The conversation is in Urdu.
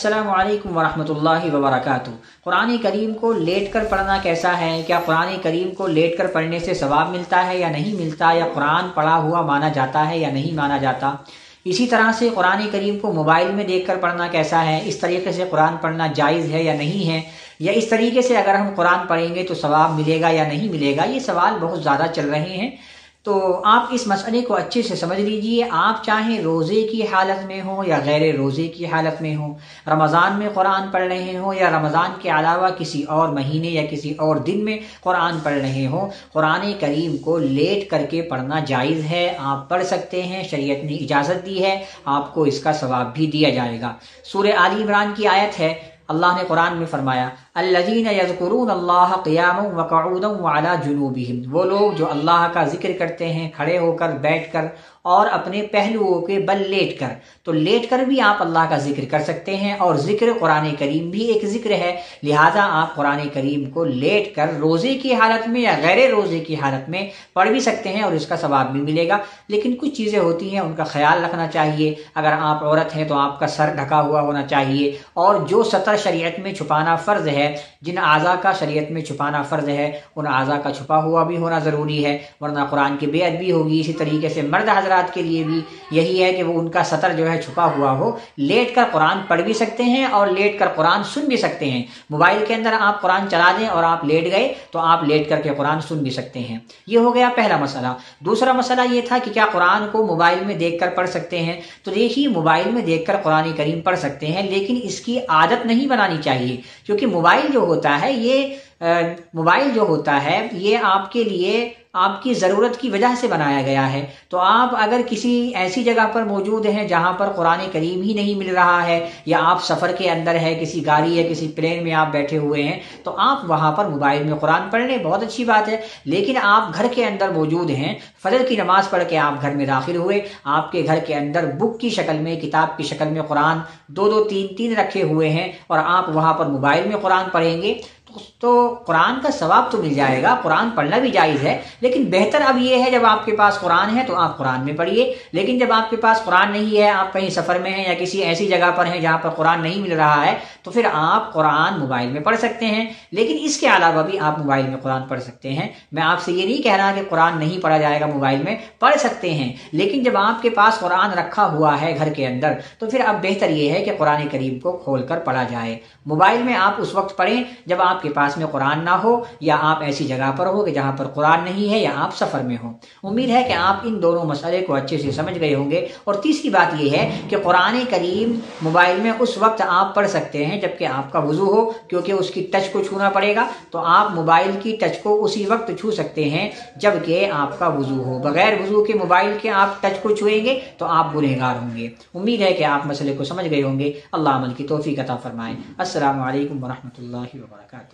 السلام علیکم ورحمۃ اللہ وبرکاتہ۔ قرآن کریم کو لیٹ کر پڑھنا کیسا ہے؟ کیا قرآن کریم کو لیٹ کر پڑھنے سے ثواب ملتا ہے یا نہیں ملتا؟ یا قرآن پڑھا ہوا مانا جاتا ہے یا نہیں مانا جاتا؟ اسی طرح سے قرآن کریم کو موبائل میں دیکھ کر پڑھنا کیسا ہے؟ اس طریقے سے قرآن پڑھنا جائز ہے یا نہیں ہے؟ یا اس طریقے سے اگر ہم قرآن پڑھیں گے تو ثواب ملے گا یا نہیں ملے گا؟ یہ سوال بہت زیادہ چل رہے ہیں، تو آپ اس مسئلے کو اچھے سے سمجھ لیجئے۔ آپ چاہیں روزے کی حالت میں ہوں یا غیر روزے کی حالت میں ہوں، رمضان میں قرآن پڑھ رہے ہوں یا رمضان کے علاوہ کسی اور مہینے یا کسی اور دن میں قرآن پڑھ رہے ہوں، قرآن کریم کو لیٹ کر کے پڑھنا جائز ہے۔ آپ پڑھ سکتے ہیں، شریعت نے اجازت دی ہے، آپ کو اس کا ثواب بھی دیا جائے گا۔ سورہ آل عمران کی آیت ہے، اللہ نے قرآن میں فرمایا الذین یذکرون اللہ قیاما وقعودا وعلی جنوبہم، وہ لوگ جو اللہ کا ذکر کرتے ہیں کھڑے ہو کر، بیٹھ کر اور اپنے پہلوؤں کے بل لیٹ کر۔ تو لیٹ کر بھی آپ اللہ کا ذکر کر سکتے ہیں، اور ذکر قرآن کریم بھی ایک ذکر ہے، لہٰذا آپ قرآن کریم کو لیٹ کر روزے کی حالت میں یا غیر روزے کی حالت میں پڑھ بھی سکتے ہیں اور اس کا ثواب بھی ملے گا۔ لیکن کچھ چیزیں ہوتی ہیں، ان کا خیال رکھنا چاہیے۔ اگر آپ عورت ہیں تو آپ کا سر ڈھکا ہوا ہونا چاہیے، اور جو سطر شریعت میں چھپانا فرض ہے، جن اعضاء کا شریعت میں چھپانا فرض ہے، ان اعضاء کا چھپا ہوا بھی ہونا ضروری ہے، ورنہ قرآن کی بے ادبی ہوگی۔ اسی طریقے سے مرد حضرات کے لیے بھی یہی ہے کہ وہ ان کا سطر جو ہے چھپا ہوا ہو۔ لیٹ کر قرآن پڑھ بھی سکتے ہیں اور لیٹ کر قرآن سن بھی سکتے ہیں۔ موبائل کے اندر آپ قرآن چلا دیں اور آپ لیٹ گئے تو آپ لیٹ کر کے قرآن سن بھی سکتے ہیں۔ یہ ہو گیا پہلا مسئلہ۔ دوسرا مسئلہ یہ تھا کہ کیا قرآن کو موبائل میں دیکھ کر پڑھ سکتے ہیں؟ تو دیکھیے، موبائل میں دیکھ کر قرآن کریم پڑھ سکتے ہیں، لیکن اس کی عادت نہیں بنانی چاہیے، کیونکہ موبائل جو ہوتا ہے یہ آپ کے لیے آپ کی ضرورت کی وجہ سے بنایا گیا ہے۔ تو آپ اگر کسی ایسی جگہ پر موجود ہیں جہاں پر قرآن کریم ہی نہیں مل رہا ہے، یا آپ سفر کے اندر ہے، کسی گاڑی یا کسی پلین میں آپ بیٹھے ہوئے ہیں، تو آپ وہاں پر موبائل میں قرآن پڑھ لیں، بہت اچھی بات ہے۔ لیکن آپ گھر کے اندر موجود ہیں، فجر کی نماز پڑھ کے آپ گھر میں داخل ہوئے، آپ کے گھر کے اندر بک کی شکل میں، کتاب کی شکل میں قرآن دو تین رکھے ہوئے ہیں، اور آپ وہاں پر موبائل میں قرآن پڑھیں گے تو قرآن کا ثواب تو مل جائے گا، قرآن پڑھنا بھی جائز ہے۔ لیکن بہتر اب یہ ہے، جب آپ کے پاس قرآن ہے تو آپ قرآن میں پڑھیے، لیکن جب آپ کے پاس قرآن نہیں ہے، آپ کہیں سفر میں ہیں یا کسی ایسی جگہ پر ہیں جہاں پر قرآن نہیں مل رہا ہے، تو پھر آپ قرآن موبائل میں پڑھ سکتے ہیں۔ لیکن اس کے علاوہ بھی آپ موبائل میں قرآن پڑھ سکتے ہیں۔ میں آپ سے یہ نہیں کہہ رہا کہ قرآن نہیں پڑھا جائے گا، موبائل میں پڑھ سکتے ہیں، لیکن جب آپ کے پاس قرآن رکھا ہوا ہے گھر کے اندر، تو پھر اب بہتر یہ ہے کہ قرآن کریم کو کھول کر پڑھا جائے۔ موبائل میں آپ اس وقت پڑھیں جب آپ کے پاس میں قرآن نہ ہو، یا آپ ایسی جگہ پر ہو کہ جہاں پر قرآن نہیں ہے، یا آپ سفر میں ہوں۔ امید ہے کہ آپ ان دونوں مسئلے کو اچھے سے سمجھ گئے ہوں گے۔ اور تیسری بات یہ ہے کہ قرآن کریم موبائل میں اس وقت آپ پڑھ سکتے ہیں جبکہ آپ کا وضو ہو، کیونکہ اس کی ٹچ کو چھونا پڑے گا، تو آپ موبائل کی ٹچ کو اسی وقت چھو سکتے ہیں جبکہ آپ کا وضو ہو۔ بغیر وضو کے موبائل کے آپ ٹچ کو چھوئیں گے تو آپ گنہگار ہوں گے۔ امید ہے کہ آپ مسئلے کو سمجھ گئے ہوں گے۔ اللہ عمل کی توفیق عطا فرمائے۔ السلام علیکم ورحمۃ اللہ وبرکاتہ۔